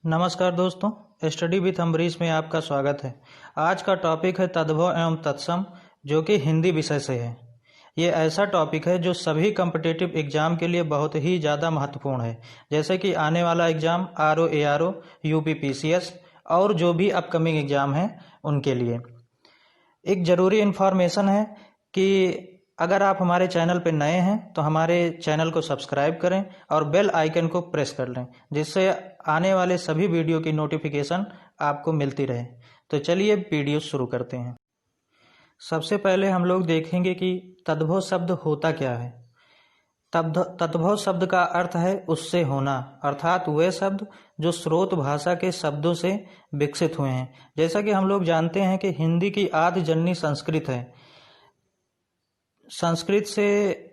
नमस्कार दोस्तों, study with Ambarish में आपका स्वागत है। आज का टॉपिक है तद्भव एवं तत्सम, जो कि हिंदी विषय से है। ये ऐसा टॉपिक है जो सभी कॉम्पिटिटिव एग्जाम के लिए बहुत ही ज़्यादा महत्वपूर्ण है, जैसे कि आने वाला exam RO, ARO, UP PCS और जो भी अपकमिंग एग्जाम हैं उनके लिए। एक ज़रूरी इन्फॉर्मेशन है कि अगर आप हमारे चैनल पर नए हैं तो हमारे चैनल को सब्सक्राइब करें और बेल आइकन को प्रेस कर लें, जिससे आने वाले सभी वीडियो की नोटिफिकेशन आपको मिलती रहे। तो चलिए वीडियो शुरू करते हैं। सबसे पहले हम लोग देखेंगे कि तद्भव शब्द होता क्या है। तद्भव शब्द का अर्थ है उससे होना, अर्थात वे शब्द जो स्रोत भाषा के शब्दों से विकसित हुए हैं। जैसा कि हम लोग जानते हैं कि हिंदी की आदि जननी संस्कृत है। संस्कृत से,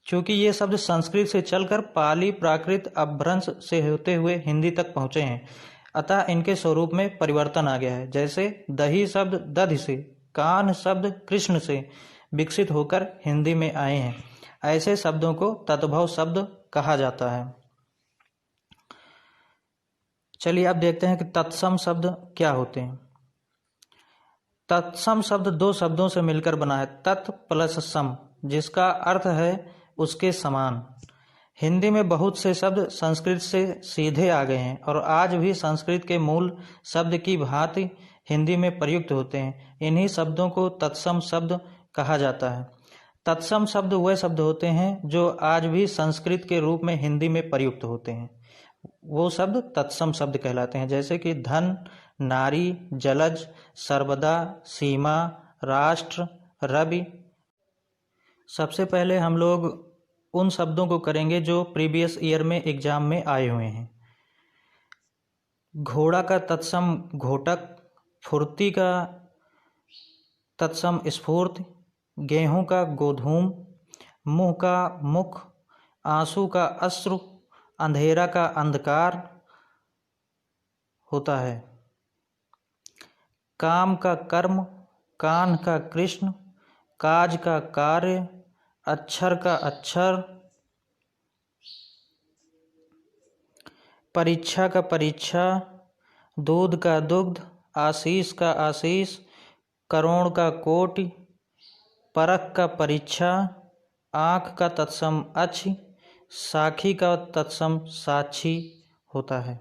चूंकि ये शब्द संस्कृत से चलकर पाली प्राकृत अपभ्रंश से होते हुए हिंदी तक पहुँचे हैं, अतः इनके स्वरूप में परिवर्तन आ गया है। जैसे दही शब्द दधि से, कान शब्द कृष्ण से विकसित होकर हिंदी में आए हैं। ऐसे शब्दों को तद्भव शब्द कहा जाता है। चलिए अब देखते हैं कि तत्सम शब्द क्या होते हैं। तत्सम शब्द दो शब्दों से मिलकर बना है, तत् प्लस सम, जिसका अर्थ है उसके समान। हिंदी में बहुत से शब्द संस्कृत से सीधे आ गए हैं और आज भी संस्कृत के मूल शब्द की भांति हिंदी में प्रयुक्त होते हैं। इन्हीं शब्दों को तत्सम शब्द कहा जाता है। तत्सम शब्द वे शब्द होते हैं जो आज भी संस्कृत के रूप में हिंदी में प्रयुक्त होते हैं, वो शब्द तत्सम शब्द कहलाते हैं। जैसे कि धन, नारी, जलज, सर्वदा, सीमा, राष्ट्र, रवि। सबसे पहले हम लोग उन शब्दों को करेंगे जो प्रीवियस ईयर में एग्जाम में आए हुए हैं। घोड़ा का तत्सम घोटक, फुर्ती का तत्सम स्फूर्ति, गेहूं का गोधूम, मुंह का मुख, आंसू का अश्रु, अंधेरा का अंधकार होता है। काम का कर्म, कान का कृष्ण, काज का कार्य, अक्षर का अक्षर, परीक्षा का परीक्षा, दूध का दुग्ध, आशीष का आशीष, करोड़ का कोटि, परख का परीक्षा, आँख का तत्सम अच्छी, साखी का तत्सम साक्षी होता है।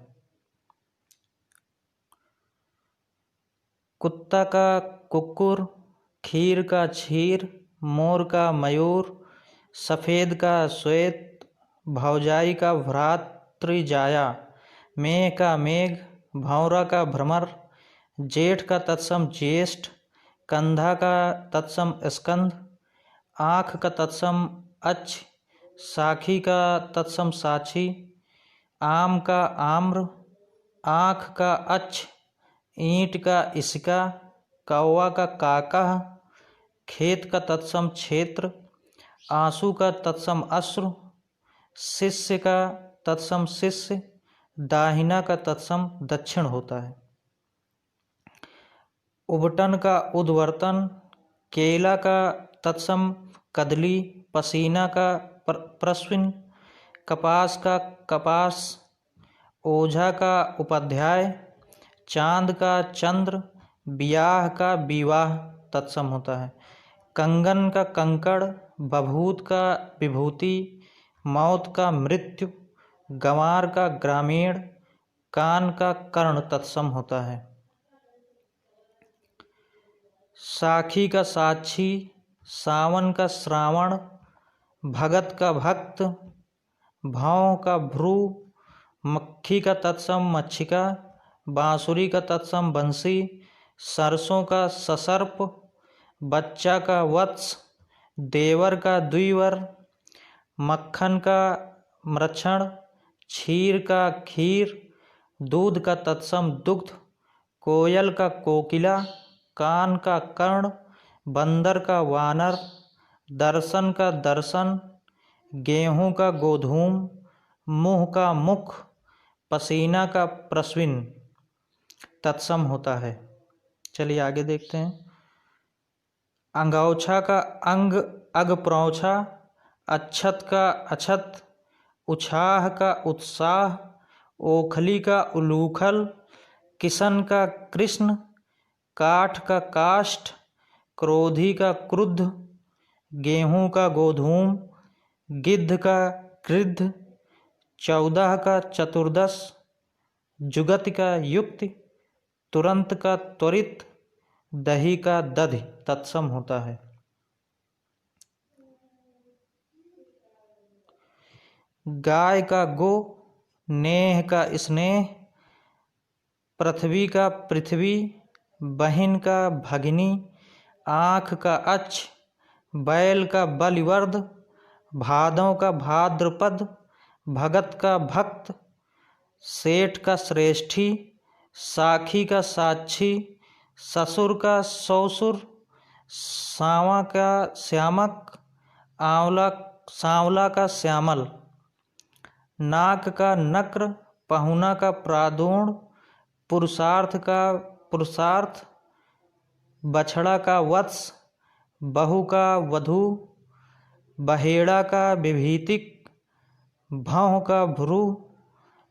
कुत्ता का कुक्कुर, खीर का क्षीर, मोर का मयूर, सफ़ेद का श्वेत, भौजाई का भ्रातृजाया, मेघ का मेघ, भौरा का भ्रमर, जेठ का तत्सम ज्येष्ठ, कंधा का तत्सम स्कंध, आँख का तत्सम अच्छ, साखी का तत्सम साक्षी, आम का आम्र, आँख का अच्छ, ईंट का इसका, कौवा का काका, खेत का तत्सम क्षेत्र, आंसू का तत्सम अश्रु, शिष्य का तत्सम शिष्य, दाहिना का तत्सम दक्षिण होता है। उबटन का उद्वर्तन, केला का तत्सम कदली, पसीना का प्रस्विन, कपास का कपास, ओझा का उपाध्याय, चांद का चंद्र, ब्याह का विवाह तत्सम होता है। कंगन का कंकड़, बभूत का विभूति, मौत का मृत्यु, गंवार का ग्रामीण, कान का कर्ण तत्सम होता है। साखी का साक्षी, सावन का श्रावण, भगत का भक्त, भौं का भ्रू, मक्खी का तत्सम मक्षिका, बांसुरी का तत्सम बंसी, सरसों का ससर्प, बच्चा का वत्स, देवर का द्विवर, मक्खन का मृक्षण, क्षीर का खीर, दूध का तत्सम दुग्ध, कोयल का कोकिला, कान का कर्ण, बंदर का वानर, दर्शन का दर्शन, गेहूं का गोधूम, मुंह का मुख, पसीना का प्रस्विन तत्सम होता है। चलिए आगे देखते हैं। अंगौछा का अंग अग प्रौछा, अक्षत का अक्षत, उत्साह का उत्साह, ओखली का उलूखल, किशन का कृष्ण, काठ का काष्ठ, क्रोधी का क्रुद्ध, गेहूं का गोधूम, गिद्ध का गृद्ध, 14 का चतुर्दश, जुगत का युक्ति, तुरंत का त्वरित, दही का दधि तत्सम होता है। गाय का गो, नेह का स्नेह, पृथ्वी का पृथ्वी, बहिन का भगिनी, आँख का अक्ष, बैल का बलिवर्द, भादों का भाद्रपद, भगत का भक्त, सेठ का श्रेष्ठी, साखी का साक्षी, ससुर का सौसुर, सांवा का श्यामक, सांवला का श्यामल, नाक का नक्र, पहुना का प्रादूण, पुरुषार्थ का पुरुषार्थ, बछड़ा का वत्स, बहू का वधू, बहेड़ा का विभीतिक, भौं का भ्रू,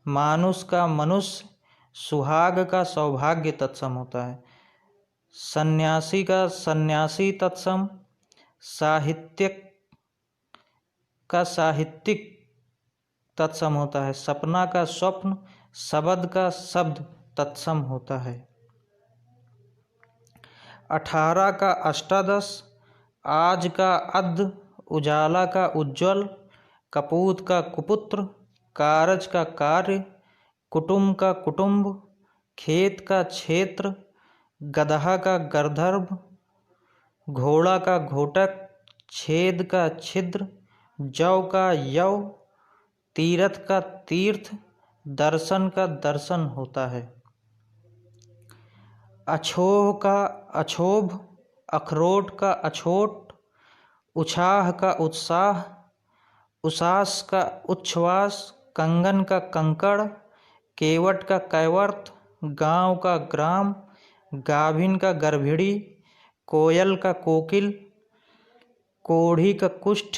मानुष का मनुष्य, सुहाग का सौभाग्य तत्सम होता है। सन्यासी का सन्यासी तत्सम, साहित्यक का साहित्यिक तत्सम होता है। सपना का स्वप्न, शब्द का शब्द तत्सम होता है। 18 का अष्टादश, आज का अद्ध, उजाला का उज्ज्वल, कपूत का कुपुत्र, कारज का कार्य, कुटुंब का कुटुंब, खेत का क्षेत्र, गदहा का गर्दभ, घोड़ा का घोटक, छेद का छिद्र, जौ का यौ, तीर्थ का तीर्थ, दर्शन का दर्शन होता है। अछोह का अछोभ, अखरोट का अछोट, उछाह का उत्साह, उसास का उच्छ्वास, कंगन का कंकड़, केवट का कैवर्त, गांव का ग्राम, गाभिन का गर्भिणी, कोयल का कोकिल, कोढ़ी का कुष्ठ,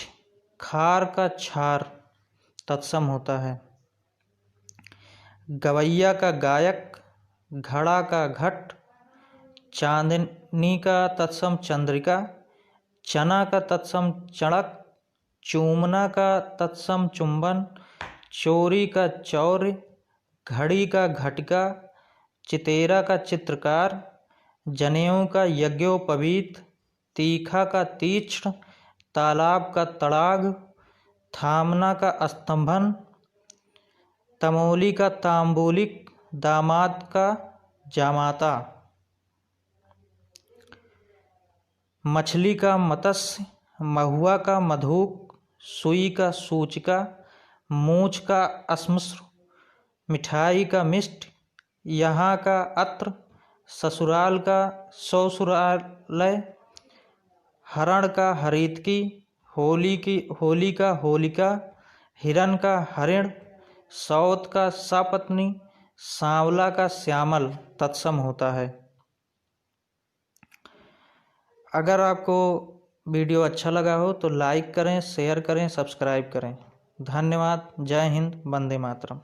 खार का छार तत्सम होता है। गवैया का गायक, घड़ा का घट, चांदनी का तत्सम चंद्रिका, चना का तत्सम चणक, चूमना का तत्सम चुंबन, चोरी का चौर्य, घड़ी का घटिका, चितेरा का चित्रकार, जनेऊ का यज्ञोपवीत, तीखा का तीक्ष्ण, तालाब का तड़ाग, थामना का स्तंभन, तमोली का तांबूलिक, दामाद का जामाता, मछली का मत्स्य, महुआ का मधुक, सुई का सूचिका, मूछ का अस्मश्र, मिठाई का मिष्ट, यहाँ का अत्र, ससुराल का ससुरालय, हरण का हरितकी, होली का होलिका, हिरण का हरिण, सौत का सपत्नी, सांवला का श्यामल तत्सम होता है। अगर आपको वीडियो अच्छा लगा हो तो लाइक करें, शेयर करें, सब्सक्राइब करें। धन्यवाद। जय हिंद, वंदे मातरम।